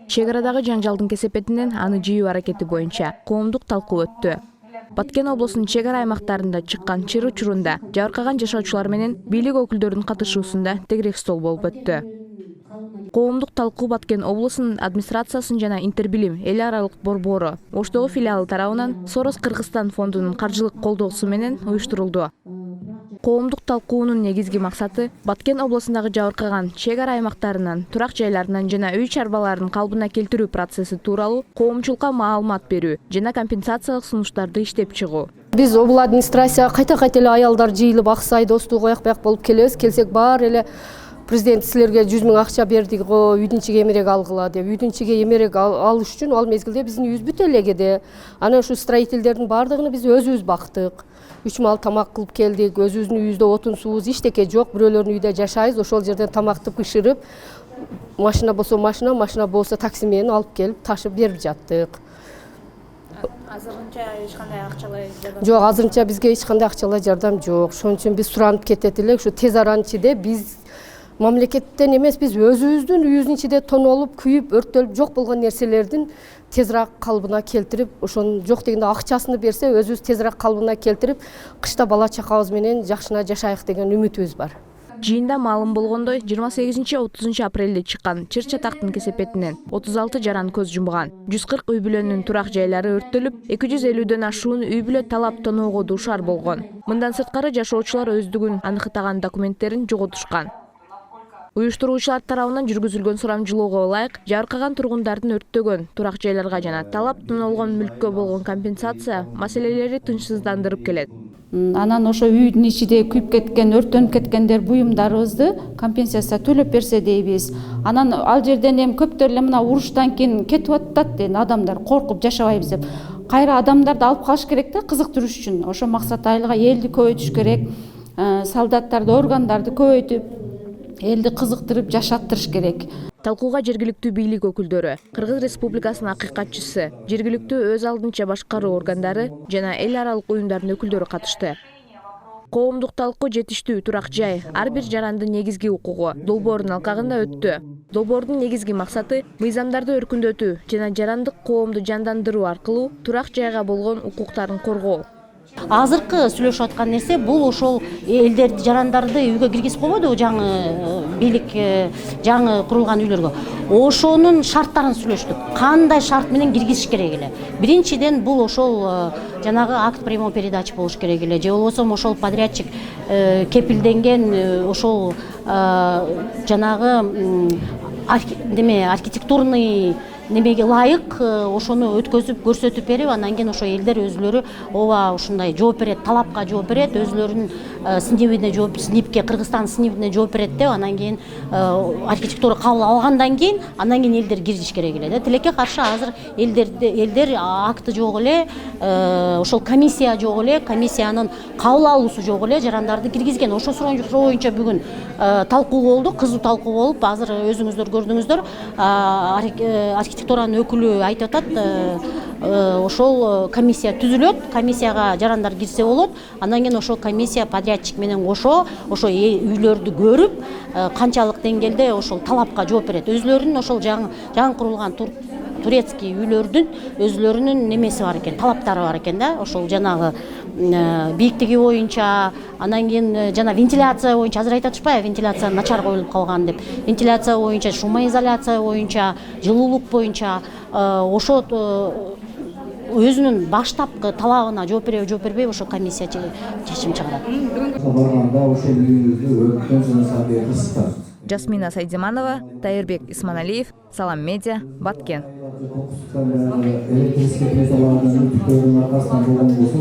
Чек арадагы жаңжалдын кесепетинен аны жыйуу аракети боюнча коомдук талкуу өттү. Баткен облусунун чек ара аймактарында чыккан чыр учурунда жабыркаган жашоочулар менен бийлик өкүлдөрүнүн катышуусунда тегерек стол болуп өттү. Коомдук талкуу Баткен облусунун администрациясынын жана Интербилим эл аралык борбору Оштогу филиалы тарабынан Сорос Кыргызстан фондунун каржылык колдоосу менен уюштурулду. Коомдук талкуунун негизги максаты Баткен облусундагы жабыркаган чек ара аймактарынан, турак жайларынан жана үй чарбаларын калыбына келтирүү процесси тууралуу коомчулукка маалымат берүү жана компенсациялык сунуштарды иштеп чыгуу. Биз обул администрация кайта эле аялдар жыйылып аксай достук ояк болуп келебиз. Келсек баары эле президент силерге 100 000 акча бердик го, үйдүн чиге эмерек алгыла деп. Үйдүн чиге эмерек алыш үчүн ал мезгилде биздин үйүбүз бүт элегеде. Анан ушу строительдердин баардыгын биз өзүбүз бактык. 3 мал тамак кылып келдик. Өзүбүздүн үйүбүздө отун суубуз эчтеке жок. Бирөөлөрдүн үйдө жашайбыз. Ошол жерден тамакты бышырып, машина болсо машина, машина болсо такси менен алып келип ташып берип жаттык. Азырынча эч кандай акчалай жардам жок, азырынча бизге эч кандай акчалай жардам жок. Ошон үчүн биз суранып кетет элек, ушу тез аранын ичинде биз мамлекеттен эмес, биз өзүбүздүн үйүбүздүн ичинде тонолуп, күйүп, өрттөлүп жок болгон нерселердин тезирээк калыбына келтирип, ошонун жок дегенде акчасын берсе, өзүбүз тезирээк калыбына келтирип, кышта бала чакабыз менен жакшына жашайык деген үмүтүбүз бар. Жыйында маалым болгондой, 28-30 апрелде чыккан чыр чатактын кесепетинен 36 жаран көз жумган. 140 үй бүлөнүн турак жайлары өрттөлүп, 250дөн ашуун үй бүлө талап тоноого дуушар болгон. Мындан сырткары жашоочулар өздүгүн аныктаган документтерин жоготушкан. Уюштуруучулар тарабынан жүргүзүлгөн сурамжылоого ылайык, жабыркаган тургундардын өрттөгөн турак жайларга жана талап тонолгон мүлккө болгон компенсация маселелери тынчсыздандырып келет. Анан ошо үйдүн ичинде күйүп кеткен, өрттөнүп кеткендер буюмдарыбызды компенсация төлөп берсе дейбиз. Анан ал жерден эми көптөр эле мына уруштан кийин кетип атат деген адамдар коркуп жашабайбыз деп. Кайра адамдарды алып калыш керек да, кызыктырыш үчүн. Ошо максат айылга элди көбөйтүш керек. Солдаттарды, органдарды көбөйтүп, элди кызыктырып жашаттырыш керек. Талкууга жергиликтүү бийлик өкүлдөрү, Кыргыз Республикасынын акыйкатчысы, жергиликтүү өз алдынча башкаруу органдары жана эл аралык уюмдардын өкүлдөрү катышты. Коомдук талкуу жетиштүү турак жай, ар бир жарандын негизги укугу долбоорунун алкагында өттү. Долбоордун негизги максаты мыйзамдарды өркүндөтүү жана жарандык коомду жандандыруу аркылуу турак жайга болгон укуктарын коргоо. Азыркы сүйлөшүп аткан нерсе бул ошол элдерди, жарандарды үйгө киргизип койбойдубу, жаңы бийлик, жаңы курулган үйлөргө. Ошонун шарттарын сүйлөштүк. Кандай шарт менен киргизиш керек эле. Биринчиден бул ошол жанагы акт прямой передачи болуш керек эле. Же болбосо ошол подрядчик кепилденген ошол жанагы архитектурный немеге ылайык ошону өткөзүп көрсөтүп берип, анан кийин ошо элдер өзүлөрү ооба ушундай жооп берет, талапка жооп берет, өзүлөрүнүн СНИПке, Кыргызстан СНИПине жооп берет деп, анан кийин архитектура кабыл алгандан кийин, анан кийин элдер киришиш керек эле да. Тилекке каршы азыр элдер акты жок эле, ошол комиссия жок эле, комиссиянын кабыл алуусу жок эле, жарандарды киргизген. Ошо суроо боюнча бүгүн талкуу болду, кызуу талкуу болуп, азыр өзүңүздөр көрдүңүздөр, архитектуранын өкүлү айтып атат, ошол комиссия түзүлөт, комиссияга жарандар кирсе болот, андан кийин ошол комиссия подрядчик менен ошо үйлөрдү көрүп, канчалык деңгээлде ошол талапка жооп берет. Өзүлөрүнүн ошол жаңы курулган турецкий үйлөрдүн өзүлөрүнүн немеси бар экен, талаптары бар экен да, ошол жанагы бийиктиги боюнча, анан кийин жана вентиляция боюнча, азыр айтып атышпайбы, вентиляция начар коюлуп калган деп. Вентиляция боюнча, шумоизоляция боюнча, жылуулук боюнча ошо өзүнүн баштапкы талабына жооп береби, жооп бербейби, ошо комиссия чечим чыгарат. Барганда ошол үйүңүздү өрттөн сактап. Жасмина Сайдиманова, Тайырбек Исманалиев, Салам Медиа, Баткен. Электрический плиталардын түтүктөрүнүн аркасынан болгон болсо